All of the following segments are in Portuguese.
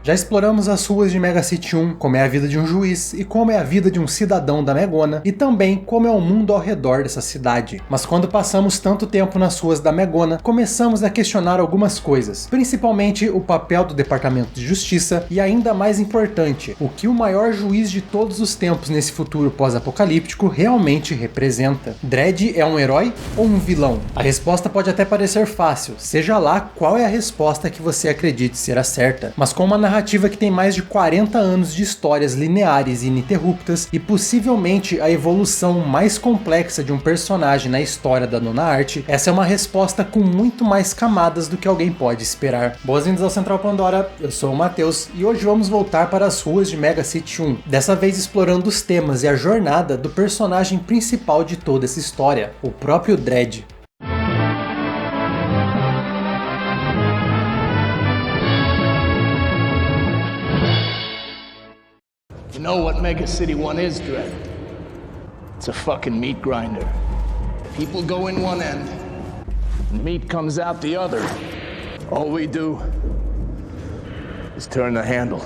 Já exploramos as ruas de Mega City 1, como é a vida de um juiz e como é a vida de um cidadão da Megona, e também como é o mundo ao redor dessa cidade. Mas quando passamos tanto tempo nas ruas da Megona, começamos a questionar algumas coisas, principalmente o papel do Departamento de Justiça e, ainda mais importante, o que o maior juiz de todos os tempos nesse futuro pós-apocalíptico realmente representa. Dredd é um herói ou um vilão? A resposta pode até parecer fácil, seja lá qual é a resposta que você acredite ser a certa, mas com uma narrativa que tem mais de 40 anos de histórias lineares e ininterruptas e possivelmente a evolução mais complexa de um personagem na história da nona arte, essa é uma resposta com muito mais camadas do que alguém pode esperar. Boas-vindas ao Central Pandora, eu sou o Matheus e hoje vamos voltar para as ruas de Mega City 1, dessa vez explorando os temas e a jornada do personagem principal de toda essa história, o próprio Dredd. You know what Mega City 1 is, Dredd? It's a fucking meat grinder. People go in one end, and meat comes out the other. All we do is turn the handle.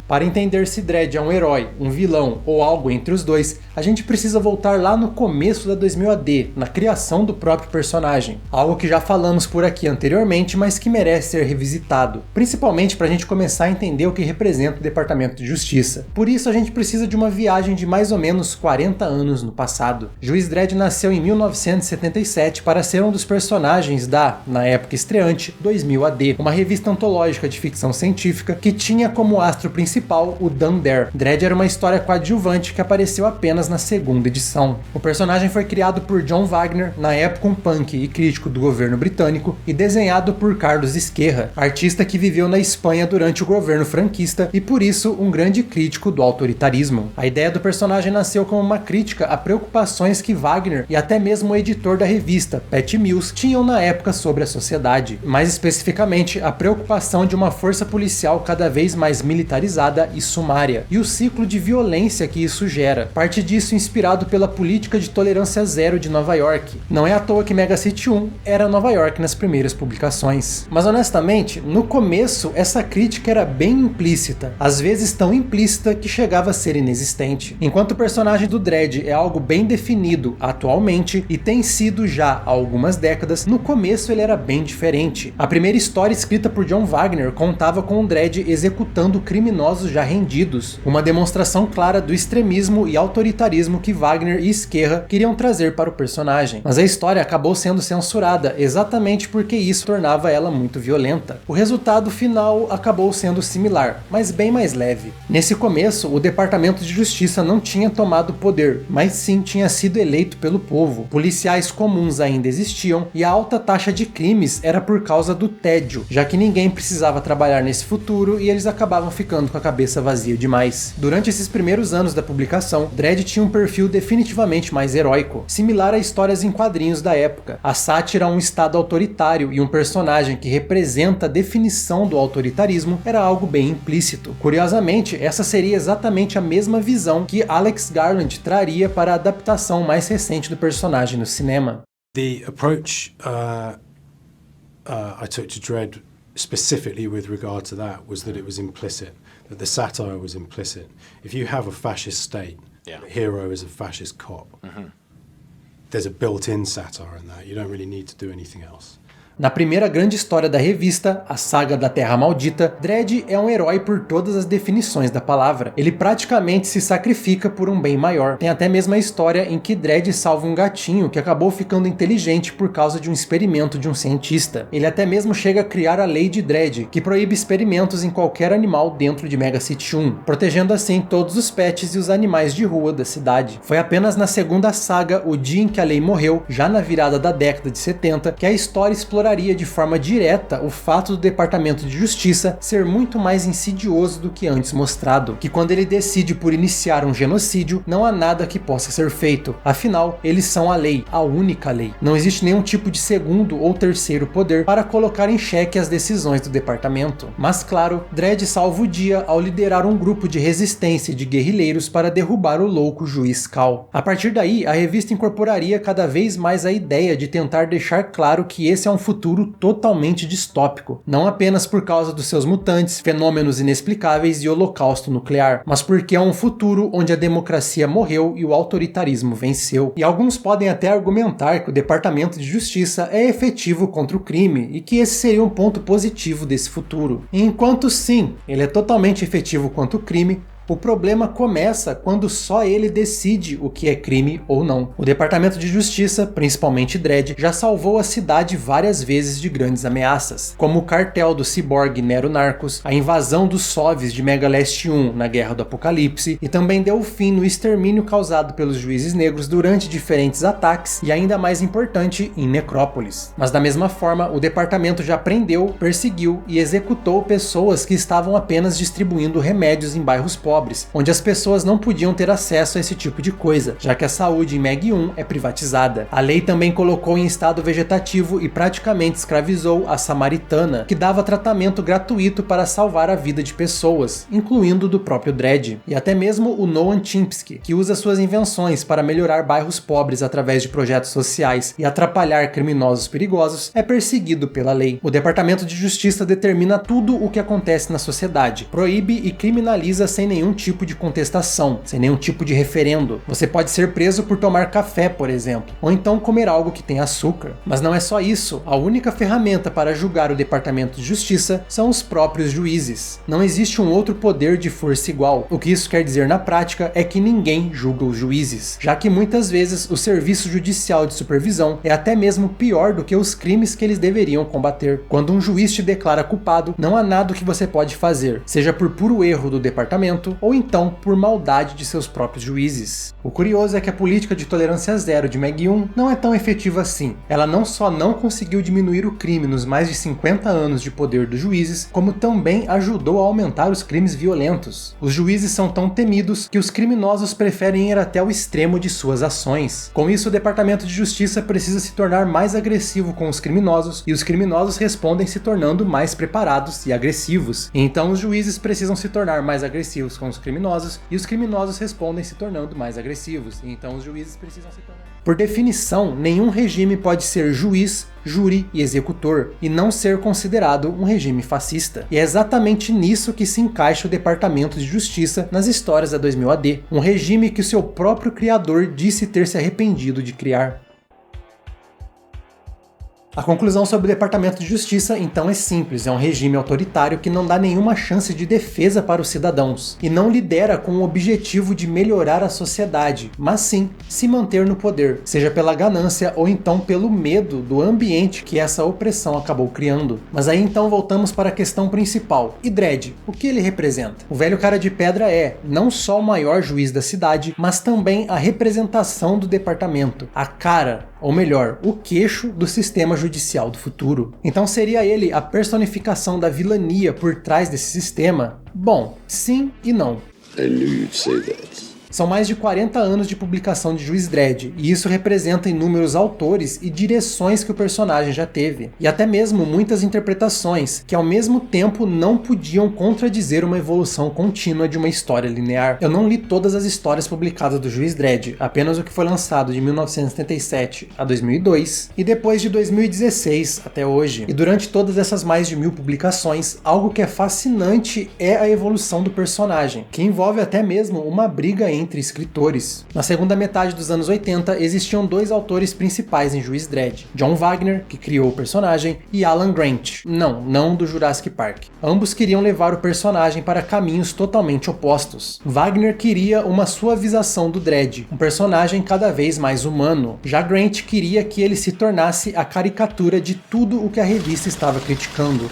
Para entender se Dredd é um herói, um vilão ou algo entre os dois, a gente precisa voltar lá no começo da 2000 AD, na criação do próprio personagem. Algo que já falamos por aqui anteriormente, mas que merece ser revisitado, principalmente para a gente começar a entender o que representa o Departamento de Justiça. Por isso a gente precisa de uma viagem de mais ou menos 40 anos no passado. Juiz Dredd nasceu em 1977 para ser um dos personagens da, na época estreante, 2000 AD, uma revista antológica de ficção científica que tinha como astro principal o Dan Dare. Dredd era uma história coadjuvante que apareceu apenas na segunda edição. O personagem foi criado por John Wagner, na época um punk e crítico do governo britânico, e desenhado por Carlos Ezquerra, artista que viveu na Espanha durante o governo franquista e por isso um grande crítico do autoritarismo. A ideia do personagem nasceu como uma crítica a preocupações que Wagner e até mesmo o editor da revista, Pat Mills, tinham na época sobre a sociedade. Mais especificamente, a preocupação de uma força policial cada vez mais militarizada e sumária, e o ciclo de violência que isso gera. Parte disso inspirado pela política de tolerância zero de Nova York. Não é à toa que Mega City 1 era Nova York nas primeiras publicações. Mas honestamente, no começo essa crítica era bem implícita, às vezes tão implícita que chegava a ser inexistente. Enquanto o personagem do Dredd é algo bem definido atualmente e tem sido já há algumas décadas, no começo ele era bem diferente. A primeira história escrita por John Wagner contava com o Dredd executando criminosos já rendidos, uma demonstração clara do extremismo e autoritarismo que Wagner e Ezquerra queriam trazer para o personagem. Mas a história acabou sendo censurada exatamente porque isso tornava ela muito violenta. O resultado final acabou sendo similar, mas bem mais leve. Nesse começo, o Departamento de Justiça não tinha tomado poder, mas sim tinha sido eleito pelo povo. Policiais comuns ainda existiam e a alta taxa de crimes era por causa do tédio, já que ninguém precisava trabalhar nesse futuro e eles acabavam ficando com a cabeça vazia demais. Durante esses primeiros anos da publicação, Dredd tinha um perfil definitivamente mais heróico, similar a histórias em quadrinhos da época. A sátira a um estado autoritário e um personagem que representa a definição do autoritarismo era algo bem implícito. Curiosamente, essa seria exatamente a mesma visão que Alex Garland traria para a adaptação mais recente do personagem no cinema. The approach I took to Dredd specifically with regard to that was that it was implicit, that the satire was implicit. If you have a fascist state, the hero is a fascist cop, there's a built-in satire in that. You don't really need to do anything else. Na primeira grande história da revista, a Saga da Terra Maldita, Dredd é um herói por todas as definições da palavra. Ele praticamente se sacrifica por um bem maior. Tem até mesmo a história em que Dredd salva um gatinho que acabou ficando inteligente por causa de um experimento de um cientista. Ele até mesmo chega a criar a Lei de Dredd, que proíbe experimentos em qualquer animal dentro de Mega City 1, protegendo assim todos os pets e os animais de rua da cidade. Foi apenas na segunda saga, o dia em que a lei morreu, já na virada da década de 70, que a história exploraria de forma direta o fato do Departamento de Justiça ser muito mais insidioso do que antes mostrado, que quando ele decide por iniciar um genocídio, não há nada que possa ser feito, afinal, eles são a lei, a única lei. Não existe nenhum tipo de segundo ou terceiro poder para colocar em xeque as decisões do departamento. Mas claro, Dredd salva o dia ao liderar um grupo de resistência de guerrilheiros para derrubar o louco juiz Cal. A partir daí, a revista incorporaria cada vez mais a ideia de tentar deixar claro que esse é um futuro futuro totalmente distópico, não apenas por causa dos seus mutantes, fenômenos inexplicáveis e holocausto nuclear, mas porque é um futuro onde a democracia morreu e o autoritarismo venceu. E alguns podem até argumentar que o Departamento de Justiça é efetivo contra o crime e que esse seria um ponto positivo desse futuro. E enquanto sim, ele é totalmente efetivo contra o crime, o problema começa quando só ele decide o que é crime ou não. O Departamento de Justiça, principalmente Dredd, já salvou a cidade várias vezes de grandes ameaças, como o cartel do ciborgue Nero Narcos, a invasão dos Soviets de Megaleste 1 na Guerra do Apocalipse, e também deu fim no extermínio causado pelos juízes negros durante diferentes ataques, e ainda mais importante, em Necrópolis. Mas da mesma forma, o departamento já prendeu, perseguiu e executou pessoas que estavam apenas distribuindo remédios em bairros pobres, onde as pessoas não podiam ter acesso a esse tipo de coisa, já que a saúde em Meg 1 é privatizada. A lei também colocou em estado vegetativo e praticamente escravizou a Samaritana, que dava tratamento gratuito para salvar a vida de pessoas, incluindo do próprio Dredd. E até mesmo o Noam Chomsky, que usa suas invenções para melhorar bairros pobres através de projetos sociais e atrapalhar criminosos perigosos, é perseguido pela lei. O Departamento de Justiça determina tudo o que acontece na sociedade, proíbe e criminaliza sem nenhum tipo de contestação, sem nenhum tipo de referendo. Você pode ser preso por tomar café, por exemplo, ou então comer algo que tem açúcar. Mas não é só isso. A única ferramenta para julgar o Departamento de Justiça são os próprios juízes. Não existe um outro poder de força igual. O que isso quer dizer na prática é que ninguém julga os juízes, já que muitas vezes o serviço judicial de supervisão é até mesmo pior do que os crimes que eles deveriam combater. Quando um juiz te declara culpado, não há nada que você pode fazer, seja por puro erro do departamento ou então por maldade de seus próprios juízes. O curioso é que a política de tolerância zero de Meg 1 não é tão efetiva assim. Ela não só não conseguiu diminuir o crime nos mais de 50 anos de poder dos juízes, como também ajudou a aumentar os crimes violentos. Os juízes são tão temidos que os criminosos preferem ir até o extremo de suas ações. Com isso, o Departamento de Justiça precisa se tornar mais agressivo com os criminosos, e os criminosos respondem se tornando mais preparados e agressivos. Então os juízes precisam se tornar mais agressivos com os criminosos, e os criminosos respondem se tornando mais agressivos, e então os juízes precisam se tornar... Por definição, nenhum regime pode ser juiz, júri e executor, e não ser considerado um regime fascista. E é exatamente nisso que se encaixa o Departamento de Justiça nas histórias da 2000 AD, um regime que o seu próprio criador disse ter se arrependido de criar. A conclusão sobre o Departamento de Justiça, então, é simples. É um regime autoritário que não dá nenhuma chance de defesa para os cidadãos, e não lidera com o objetivo de melhorar a sociedade, mas sim se manter no poder, seja pela ganância ou então pelo medo do ambiente que essa opressão acabou criando. Mas aí então voltamos para a questão principal. E Dredd, o que ele representa? O velho cara de pedra é não só o maior juiz da cidade, mas também a representação do departamento, a cara, ou melhor, o queixo do sistema judicial do futuro. Então seria ele a personificação da vilania por trás desse sistema? Bom, sim e não. I knew you'd say that. São mais de 40 anos de publicação de Juiz Dredd, e isso representa inúmeros autores e direções que o personagem já teve, e até mesmo muitas interpretações, que ao mesmo tempo não podiam contradizer uma evolução contínua de uma história linear. Eu não li todas as histórias publicadas do Juiz Dredd, apenas o que foi lançado de 1977 a 2002, e depois de 2016 até hoje. E durante todas essas mais de 1000 publicações, algo que é fascinante é a evolução do personagem, que envolve até mesmo uma briga entre escritores. Na segunda metade dos anos 80, existiam dois autores principais em Juiz Dredd, John Wagner, que criou o personagem, e Alan Grant, não do Jurassic Park. Ambos queriam levar o personagem para caminhos totalmente opostos. Wagner queria uma suavização do Dredd, um personagem cada vez mais humano. Já Grant queria que ele se tornasse a caricatura de tudo o que a revista estava criticando.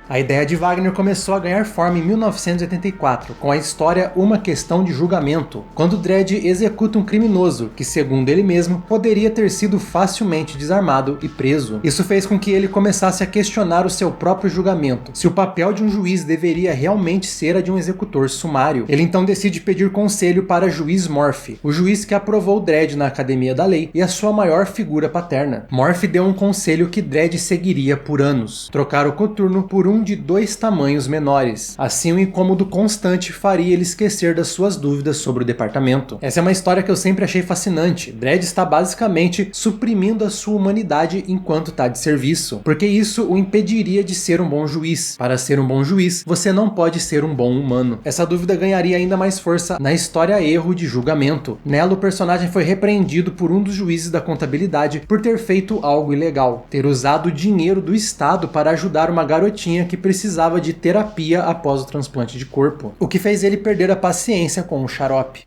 A ideia de Wagner começou a ganhar forma em 1984, com a história Uma Questão de Julgamento, quando Dredd executa um criminoso, que segundo ele mesmo, poderia ter sido facilmente desarmado e preso. Isso fez com que ele começasse a questionar o seu próprio julgamento, se o papel de um juiz deveria realmente ser a de um executor sumário. Ele então decide pedir conselho para Juiz Morph, o juiz que aprovou Dredd na Academia da Lei e a sua maior figura paterna. Morph deu um conselho que Dredd seguiria por anos: trocar o coturno por um um de 2 tamanhos menores. Assim, um incômodo constante faria ele esquecer das suas dúvidas sobre o departamento. Essa é uma história que eu sempre achei fascinante. Dredd está basicamente suprimindo a sua humanidade enquanto está de serviço, porque isso o impediria de ser um bom juiz. Para ser um bom juiz, você não pode ser um bom humano. Essa dúvida ganharia ainda mais força na história Erro de Julgamento. Nela, o personagem foi repreendido por um dos juízes da contabilidade por ter feito algo ilegal, ter usado o dinheiro do Estado para ajudar uma garotinha que precisava de terapia após o transplante de corpo, o que fez ele perder a paciência com o xarope.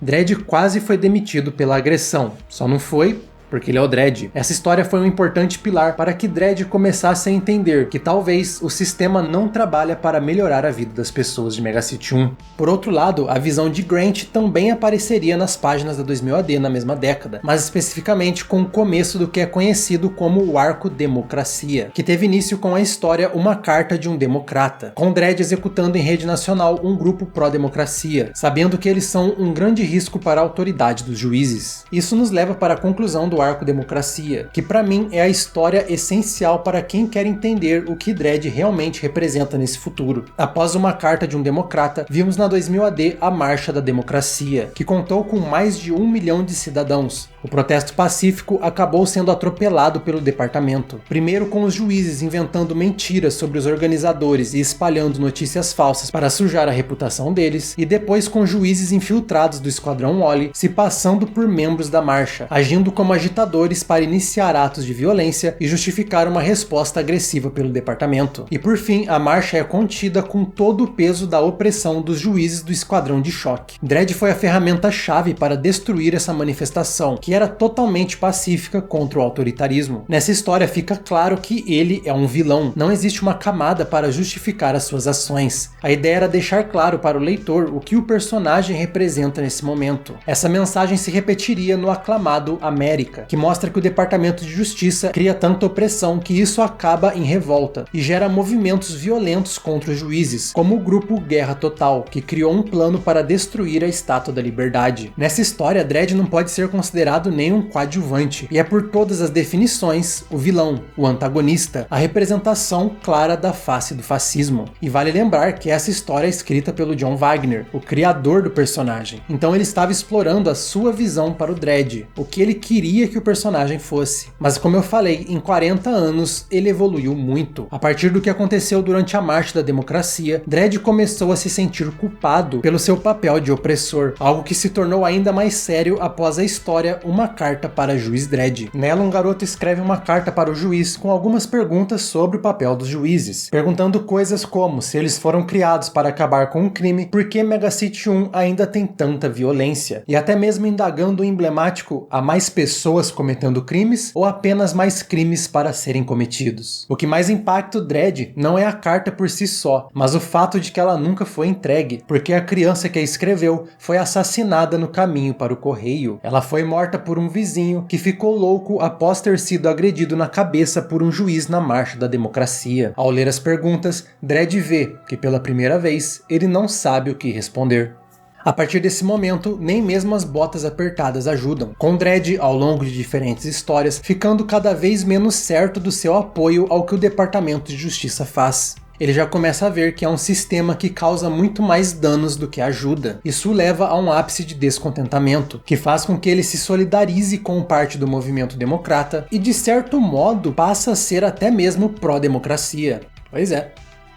Dredd quase foi demitido pela agressão, só não foi porque ele é o Dredd. Essa história foi um importante pilar para que Dredd começasse a entender que talvez o sistema não trabalha para melhorar a vida das pessoas de Mega City 1. Por outro lado, a visão de Grant também apareceria nas páginas da 2000 AD na mesma década, mas especificamente com o começo do que é conhecido como o Arco Democracia, que teve início com a história Uma Carta de um Democrata, com Dredd executando em rede nacional um grupo pró-democracia, sabendo que eles são um grande risco para a autoridade dos juízes. Isso nos leva para a conclusão do Arco Democracia, que para mim é a história essencial para quem quer entender o que Dredd realmente representa nesse futuro. Após Uma Carta de um Democrata, vimos na 2000 AD a Marcha da Democracia, que contou com mais de 1 milhão de cidadãos. O protesto pacífico acabou sendo atropelado pelo departamento. Primeiro com os juízes inventando mentiras sobre os organizadores e espalhando notícias falsas para sujar a reputação deles, e depois com juízes infiltrados do Esquadrão Wally se passando por membros da marcha, agindo como agitadores para iniciar atos de violência e justificar uma resposta agressiva pelo departamento. E por fim, a marcha é contida com todo o peso da opressão dos juízes do Esquadrão de Choque. Dredd foi a ferramenta-chave para destruir essa manifestação, que era totalmente pacífica contra o autoritarismo. Nessa história fica claro que ele é um vilão, não existe uma camada para justificar as suas ações. A ideia era deixar claro para o leitor o que o personagem representa nesse momento. Essa mensagem se repetiria no aclamado América, que mostra que o Departamento de Justiça cria tanta opressão que isso acaba em revolta e gera movimentos violentos contra os juízes, como o grupo Guerra Total, que criou um plano para destruir a Estátua da Liberdade. Nessa história, Dredd não pode ser considerado nem um coadjuvante, e é por todas as definições o vilão, o antagonista, a representação clara da face do fascismo. E vale lembrar que essa história é escrita pelo John Wagner, o criador do personagem. Então ele estava explorando a sua visão para o Dredd, o que ele queria que o personagem fosse. Mas como eu falei, em 40 anos ele evoluiu muito. A partir do que aconteceu durante a Marcha da Democracia, Dredd começou a se sentir culpado pelo seu papel de opressor, algo que se tornou ainda mais sério após a história Uma Carta para Juiz Dredd. Nela, um garoto escreve uma carta para o juiz com algumas perguntas sobre o papel dos juízes, perguntando coisas como se eles foram criados para acabar com o crime, por que Mega City 1 ainda tem tanta violência, e até mesmo indagando o emblemático: há mais pessoas cometendo crimes ou apenas mais crimes para serem cometidos? O que mais impacta o Dredd não é a carta por si só, mas o fato de que ela nunca foi entregue, porque a criança que a escreveu foi assassinada no caminho para o correio. Ela foi morta por um vizinho que ficou louco após ter sido agredido na cabeça por um juiz na Marcha da Democracia. Ao ler as perguntas, Dredd vê que pela primeira vez ele não sabe o que responder. A partir desse momento, nem mesmo as botas apertadas ajudam, com Dredd, ao longo de diferentes histórias, ficando cada vez menos certo do seu apoio ao que o Departamento de Justiça faz. Ele já começa a ver que é um sistema que causa muito mais danos do que ajuda. Isso leva a um ápice de descontentamento, que faz com que ele se solidarize com parte do movimento democrata e, de certo modo, passa a ser até mesmo pró-democracia. Pois é.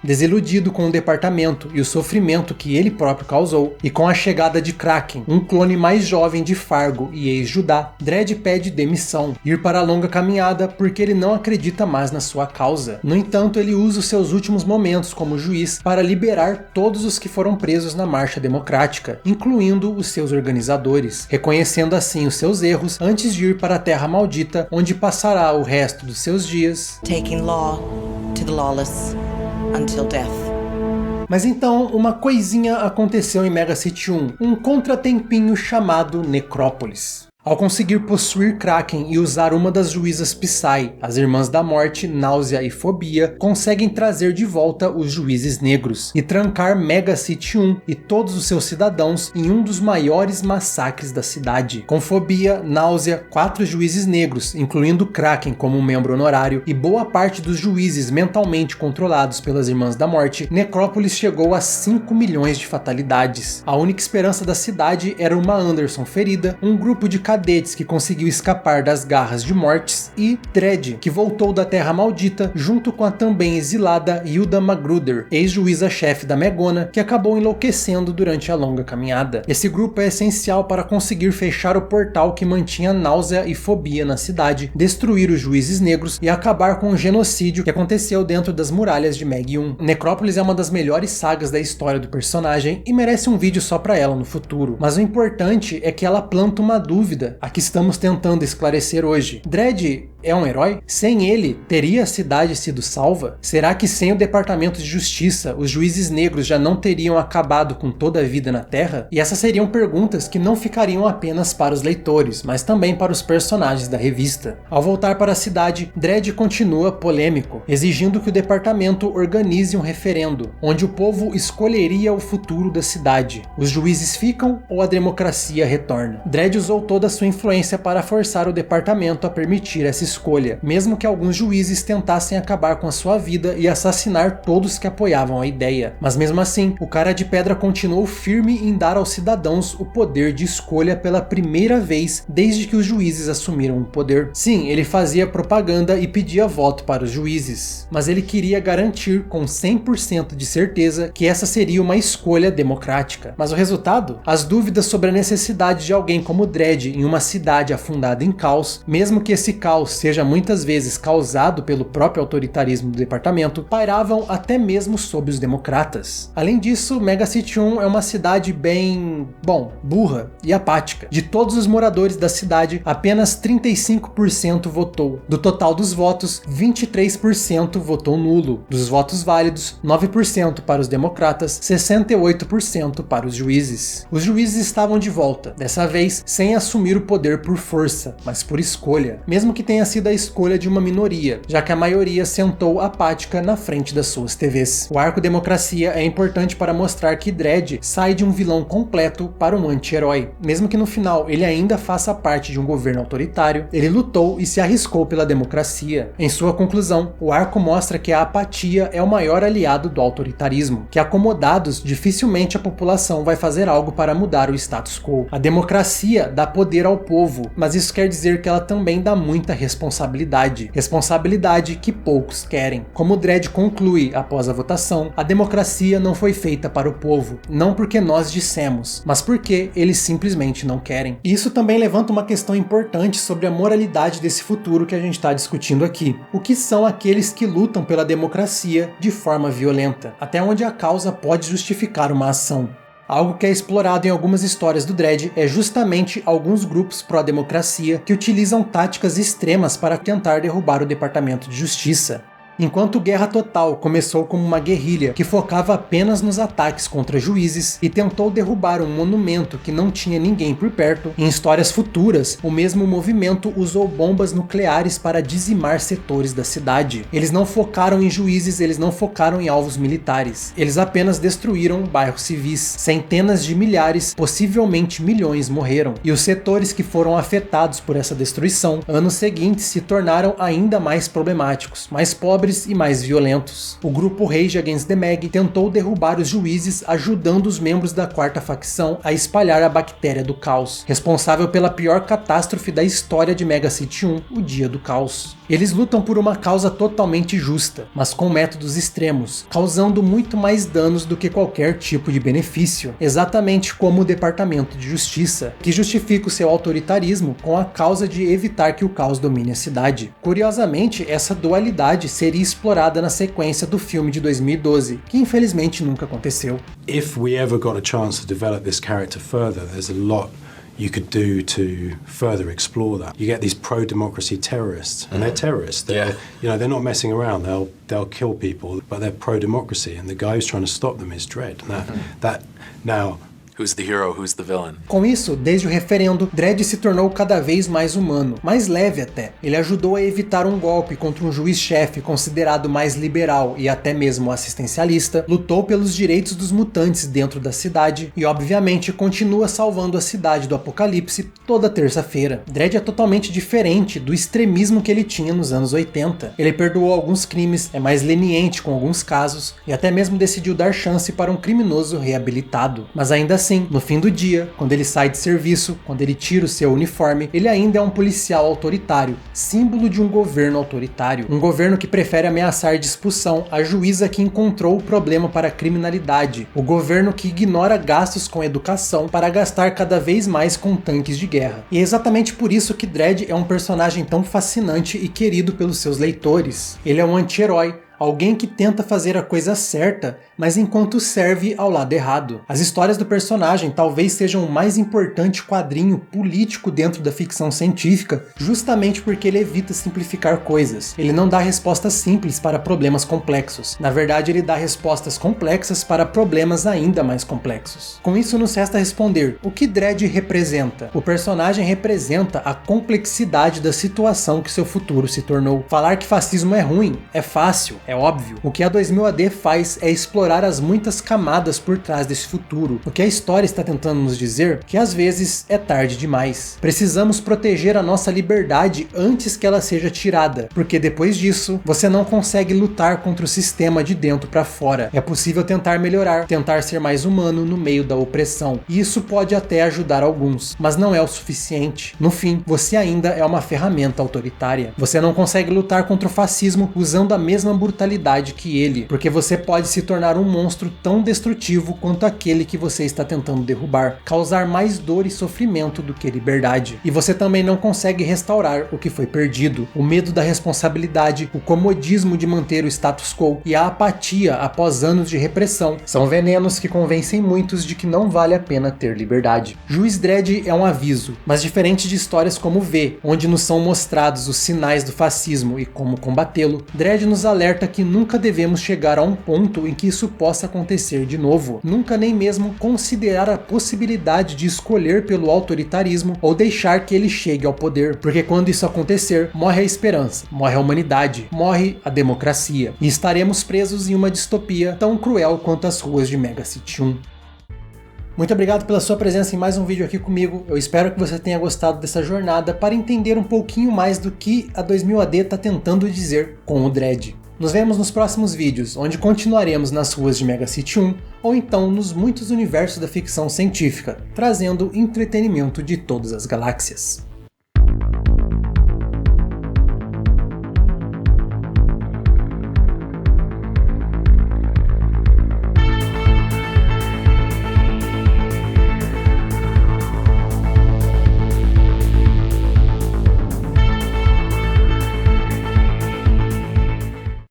Desiludido com o departamento e o sofrimento que ele próprio causou, e com a chegada de Kraken, um clone mais jovem de Fargo e ex-Judá, Dredd pede demissão, ir para a longa caminhada porque ele não acredita mais na sua causa. No entanto, ele usa os seus últimos momentos como juiz para liberar todos os que foram presos na Marcha Democrática, incluindo os seus organizadores, reconhecendo assim os seus erros antes de ir para a Terra Maldita, onde passará o resto dos seus dias taking law to the lawless until death. Mas então, uma coisinha aconteceu em Mega City 1, um contratempinho chamado Necrópolis. Ao conseguir possuir Kraken e usar uma das juízas Psy, as Irmãs da Morte, Náusea e Fobia conseguem trazer de volta os Juízes Negros e trancar Mega City 1 e todos os seus cidadãos em um dos maiores massacres da cidade. Com Fobia, Náusea, 4 Juízes Negros, incluindo Kraken como um membro honorário, e boa parte dos juízes mentalmente controlados pelas Irmãs da Morte, Necrópolis chegou a 5 milhões de fatalidades. A única esperança da cidade era uma Anderson ferida, um grupo de cadetes que conseguiu escapar das garras de Mortes e Dredd, que voltou da Terra Maldita junto com a também exilada Hilda Magruder, ex-juíza-chefe da Megona, que acabou enlouquecendo durante a longa caminhada. Esse grupo é essencial para conseguir fechar o portal que mantinha Náusea e Fobia na cidade, destruir os Juízes Negros e acabar com o genocídio que aconteceu dentro das muralhas de Meg 1. Necrópolis é uma das melhores sagas da história do personagem e merece um vídeo só pra ela no futuro, mas o importante é que ela planta uma dúvida a que estamos tentando esclarecer hoje. Dredd é um herói? Sem ele, teria a cidade sido salva? Será que sem o Departamento de Justiça, os Juízes Negros já não teriam acabado com toda a vida na Terra? E essas seriam perguntas que não ficariam apenas para os leitores, mas também para os personagens da revista. Ao voltar para a cidade, Dredd continua polêmico, exigindo que o departamento organize um referendo, onde o povo escolheria o futuro da cidade. Os juízes ficam ou a democracia retorna? Dredd usou toda a sua influência para forçar o departamento a permitir essa escolha, mesmo que alguns juízes tentassem acabar com a sua vida e assassinar todos que apoiavam a ideia. Mas mesmo assim, o Cara de Pedra continuou firme em dar aos cidadãos o poder de escolha pela primeira vez desde que os juízes assumiram o poder. Sim, ele fazia propaganda e pedia voto para os juízes, mas ele queria garantir com 100% de certeza que essa seria uma escolha democrática. Mas o resultado? As dúvidas sobre a necessidade de alguém como Dredd em uma cidade afundada em caos, mesmo que esse caos seja muitas vezes causado pelo próprio autoritarismo do departamento, pairavam até mesmo sob os democratas. Além disso, Mega City 1 é uma cidade bem, burra e apática. De todos os moradores da cidade, apenas 35% votou. Do total dos votos, 23% votou nulo. Dos votos válidos, 9% para os democratas, 68% para os juízes. Os juízes estavam de volta, dessa vez sem assumir o poder por força, mas por escolha, mesmo que tenha sido a escolha de uma minoria, já que a maioria sentou apática na frente das suas TVs. O arco Democracia é importante para mostrar que Dredd sai de um vilão completo para um anti-herói. Mesmo que no final ele ainda faça parte de um governo autoritário, ele lutou e se arriscou pela democracia. Em sua conclusão, o arco mostra que a apatia é o maior aliado do autoritarismo, que acomodados, dificilmente a população vai fazer algo para mudar o status quo. A democracia dá poder ao povo, mas isso quer dizer que ela também dá muita responsabilidade que poucos querem. Como Dredd conclui após a votação, a democracia não foi feita para o povo, não porque nós dissemos, mas porque eles simplesmente não querem. E isso também levanta uma questão importante sobre a moralidade desse futuro que a gente está discutindo aqui. O que são aqueles que lutam pela democracia de forma violenta? Até onde a causa pode justificar uma ação? Algo que é explorado em algumas histórias do Dredd é justamente alguns grupos pró-democracia que utilizam táticas extremas para tentar derrubar o Departamento de Justiça. Enquanto Guerra Total começou como uma guerrilha que focava apenas nos ataques contra juízes e tentou derrubar um monumento que não tinha ninguém por perto, em histórias futuras, o mesmo movimento usou bombas nucleares para dizimar setores da cidade. Eles não focaram em juízes, eles não focaram em alvos militares. Eles apenas destruíram bairros civis. Centenas de milhares, possivelmente milhões morreram. E os setores que foram afetados por essa destruição, anos seguintes se tornaram ainda mais problemáticos, mais pobres e mais violentos. O grupo Rage Against the Meg tentou derrubar os juízes, ajudando os membros da quarta facção a espalhar a bactéria do caos, responsável pela pior catástrofe da história de Mega City 1, o Dia do Caos. Eles lutam por uma causa totalmente justa, mas com métodos extremos, causando muito mais danos do que qualquer tipo de benefício, exatamente como o Departamento de Justiça, que justifica o seu autoritarismo com a causa de evitar que o caos domine a cidade. Curiosamente, essa dualidade seria explorada na sequência do filme de 2012, que infelizmente nunca aconteceu. If we ever got a chance to develop this character further, there's a lot you could do to further explore that. You get these pro-democracy terrorists, and they're terrorists. They're not messing around. They'll kill people, but they're pro-democracy, and the guy who's trying to stop them is Dredd. Now, Who's the hero, who's the villain? Com isso, desde o referendo, Dredd se tornou cada vez mais humano, mais leve até. Ele ajudou a evitar um golpe contra um juiz-chefe considerado mais liberal e até mesmo assistencialista, lutou pelos direitos dos mutantes dentro da cidade e, obviamente, continua salvando a cidade do apocalipse toda terça-feira. Dredd é totalmente diferente do extremismo que ele tinha nos anos 80. Ele perdoou alguns crimes, é mais leniente com alguns casos e até mesmo decidiu dar chance para um criminoso reabilitado. Mas ainda assim, no fim do dia, quando ele sai de serviço, quando ele tira o seu uniforme, ele ainda é um policial autoritário, símbolo de um governo autoritário. Um governo que prefere ameaçar de expulsão a juíza que encontrou o problema para a criminalidade. O governo que ignora gastos com educação para gastar cada vez mais com tanques de guerra. E é exatamente por isso que Dredd é um personagem tão fascinante e querido pelos seus leitores. Ele é um anti-herói, alguém que tenta fazer a coisa certa, mas enquanto serve ao lado errado. As histórias do personagem talvez sejam o mais importante quadrinho político dentro da ficção científica, justamente porque ele evita simplificar coisas. Ele não dá respostas simples para problemas complexos. Na verdade, ele dá respostas complexas para problemas ainda mais complexos. Com isso, nos resta responder: o que Dredd representa? O personagem representa a complexidade da situação que seu futuro se tornou. Falar que fascismo é ruim é fácil, é óbvio. O que a 2000 AD faz é explorar as muitas camadas por trás desse futuro. O que a história está tentando nos dizer que às vezes é tarde demais. Precisamos proteger a nossa liberdade antes que ela seja tirada, porque depois disso você não consegue lutar contra o sistema de dentro para fora. É possível tentar melhorar, tentar ser mais humano no meio da opressão. E isso pode até ajudar alguns, mas não é o suficiente. No fim, você ainda é uma ferramenta autoritária. Você não consegue lutar contra o fascismo usando a mesma brutalidade que ele, porque você pode se tornar um monstro tão destrutivo quanto aquele que você está tentando derrubar, causar mais dor e sofrimento do que liberdade. E você também não consegue restaurar o que foi perdido. O medo da responsabilidade, o comodismo de manter o status quo e a apatia após anos de repressão são venenos que convencem muitos de que não vale a pena ter liberdade. Juiz Dredd é um aviso, mas diferente de histórias como V, onde nos são mostrados os sinais do fascismo e como combatê-lo, Dredd nos alerta que nunca devemos chegar a um ponto em que isso possa acontecer de novo. Nunca nem mesmo considerar a possibilidade de escolher pelo autoritarismo ou deixar que ele chegue ao poder, porque quando isso acontecer, morre a esperança, morre a humanidade, morre a democracia, e estaremos presos em uma distopia tão cruel quanto as ruas de Mega City 1. Muito obrigado pela sua presença em mais um vídeo aqui comigo. Eu espero que você tenha gostado dessa jornada para entender um pouquinho mais do que a 2000 AD está tentando dizer com o Dredd. Nos vemos nos próximos vídeos, onde continuaremos nas ruas de Mega City 1 ou então nos muitos universos da ficção científica, trazendo entretenimento de todas as galáxias.